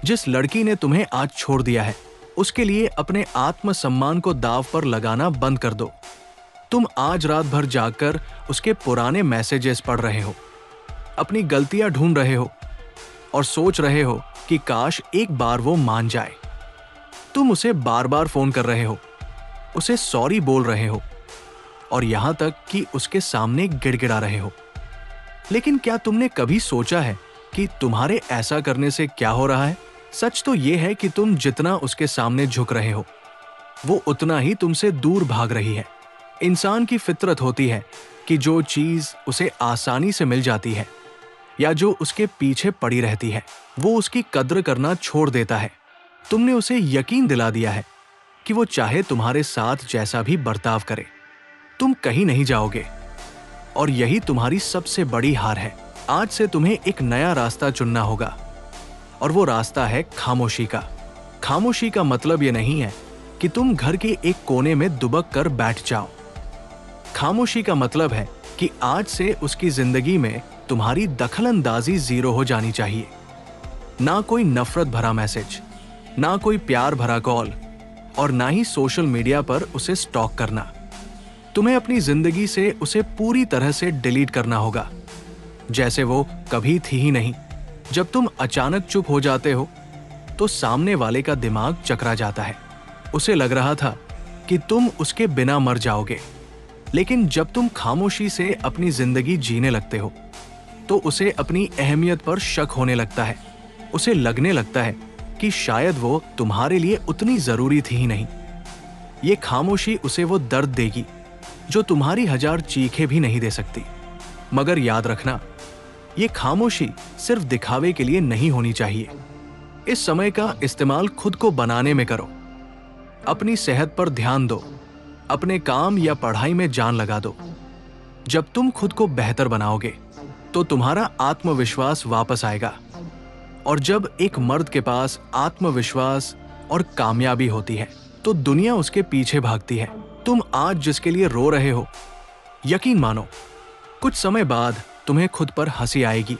जिस लड़की ने तुम्हें आज छोड़ दिया है, उसके लिए अपने आत्मसम्मान को दांव पर लगाना बंद कर दो। तुम आज रात भर जागकर उसके पुराने मैसेजेस पढ़ रहे हो, अपनी गलतियां ढूंढ रहे हो और सोच रहे हो कि काश एक बार वो मान जाए। तुम उसे बार बार फोन कर रहे हो, उसे सॉरी बोल रहे हो और यहां तक कि उसके सामने गिड़गिड़ा रहे हो। लेकिन क्या तुमने कभी सोचा है कि तुम्हारे ऐसा करने से क्या हो रहा है? सच तो यह है कि तुम जितना उसके सामने झुक रहे हो, वो उतना ही तुमसे दूर भाग रही है। इंसान की फितरत होती है कि जो चीज उसे आसानी से मिल जाती है या जो उसके पीछे पड़ी रहती है, वो उसकी कद्र करना छोड़ देता है। तुमने उसे यकीन दिला दिया है कि वो चाहे तुम्हारे साथ जैसा भी बर्ताव करे, तुम कहीं नहीं जाओगे। और यही तुम्हारी सबसे बड़ी हार है। आज से तुम्हें एक नया रास्ता चुनना होगा और वो रास्ता है खामोशी का। खामोशी का मतलब ये नहीं है कि तुम घर के एक कोने में दुबक कर बैठ जाओ। खामोशी का मतलब है कि आज से उसकी जिंदगी में तुम्हारी दखलंदाजी जीरो हो जानी चाहिए। ना कोई नफरत भरा मैसेज, ना कोई प्यार भरा कॉल और ना ही सोशल मीडिया पर उसे स्टॉक करना। तुम्हें अपनी जिंदगी से उसे पूरी तरह से डिलीट करना होगा, जैसे वो कभी थी ही नहीं। जब तुम अचानक चुप हो जाते हो तो सामने वाले का दिमाग चकरा जाता है। उसे लग रहा था कि तुम उसके बिना मर जाओगे, लेकिन जब तुम खामोशी से अपनी जिंदगी जीने लगते हो तो उसे अपनी अहमियत पर शक होने लगता है। उसे लगने लगता है कि शायद वो तुम्हारे लिए उतनी जरूरी थी ही नहीं। ये खामोशी उसे वो दर्द देगी जो तुम्हारी 1000 चीखें भी नहीं दे सकती। मगर याद रखना, ये खामोशी सिर्फ दिखावे के लिए नहीं होनी चाहिए। इस समय का इस्तेमाल खुद को बनाने में करो। अपनी सेहत पर ध्यान दो, अपने काम या पढ़ाई में जान लगा दो। जब तुम खुद को बेहतर बनाओगे तो तुम्हारा आत्मविश्वास वापस आएगा। और जब एक मर्द के पास आत्मविश्वास और कामयाबी होती है तो दुनिया उसके पीछे भागती है। तुम आज जिसके लिए रो रहे हो, यकीन मानो कुछ समय बाद तुम्हें खुद पर हंसी आएगी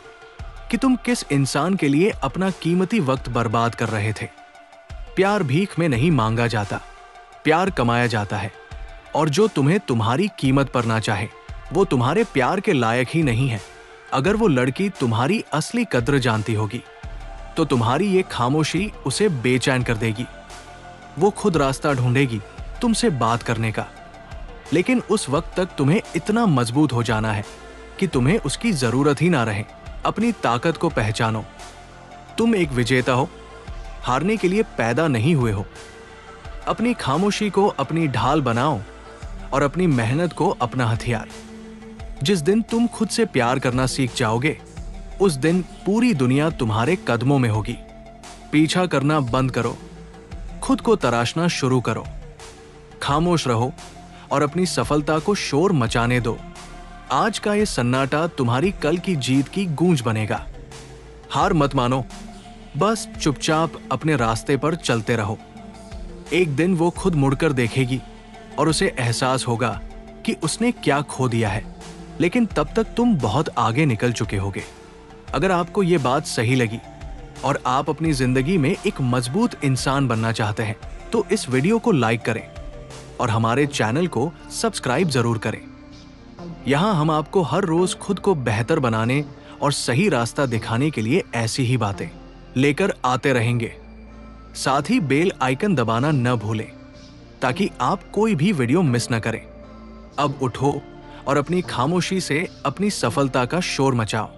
कि तुम किस इंसान के लिए अपना कीमती वक्त बर्बाद कर रहे थे। प्यार भीख में नहीं मांगा जाता, प्यार कमाया जाता है। और जो तुम्हें तुम्हारी कीमत पर ना चाहे, वो तुम्हारे प्यार के लायक ही नहीं है। अगर वो लड़की तुम्हारी असली कद्र जानती होगी तो तुम्हारी ये खामोशी उसे बेचैन कर देगी। वो खुद रास्ता ढूंढेगी तुमसे बात करने का, लेकिन उस वक्त तक तुम्हें इतना मजबूत हो जाना है कि तुम्हें उसकी जरूरत ही ना रहे। अपनी ताकत को पहचानो। तुम एक विजेता हो, हारने के लिए पैदा नहीं हुए हो। अपनी खामोशी को अपनी ढाल बनाओ और अपनी मेहनत को अपना हथियार। जिस दिन तुम खुद से प्यार करना सीख जाओगे, उस दिन पूरी दुनिया तुम्हारे कदमों में होगी। पीछा करना बंद करो, खुद को तराशना शुरू करो। खामोश रहो और अपनी सफलता को शोर मचाने दो। आज का ये सन्नाटा तुम्हारी कल की जीत की गूंज बनेगा। हार मत मानो, बस चुपचाप अपने रास्ते पर चलते रहो। एक दिन वो खुद मुड़कर देखेगी और उसे एहसास होगा कि उसने क्या खो दिया है, लेकिन तब तक तुम बहुत आगे निकल चुके होगे। अगर आपको ये बात सही लगी और आप अपनी जिंदगी में एक मजबूत इंसान बनना चाहते हैं तो इस वीडियो को लाइक करें और हमारे चैनल को सब्सक्राइब जरूर करें। यहाँ हम आपको हर रोज खुद को बेहतर बनाने और सही रास्ता दिखाने के लिए ऐसी ही बातें लेकर आते रहेंगे। साथ ही बेल आइकन दबाना न भूलें ताकि आप कोई भी वीडियो मिस न करें। अब उठो और अपनी खामोशी से अपनी सफलता का शोर मचाओ।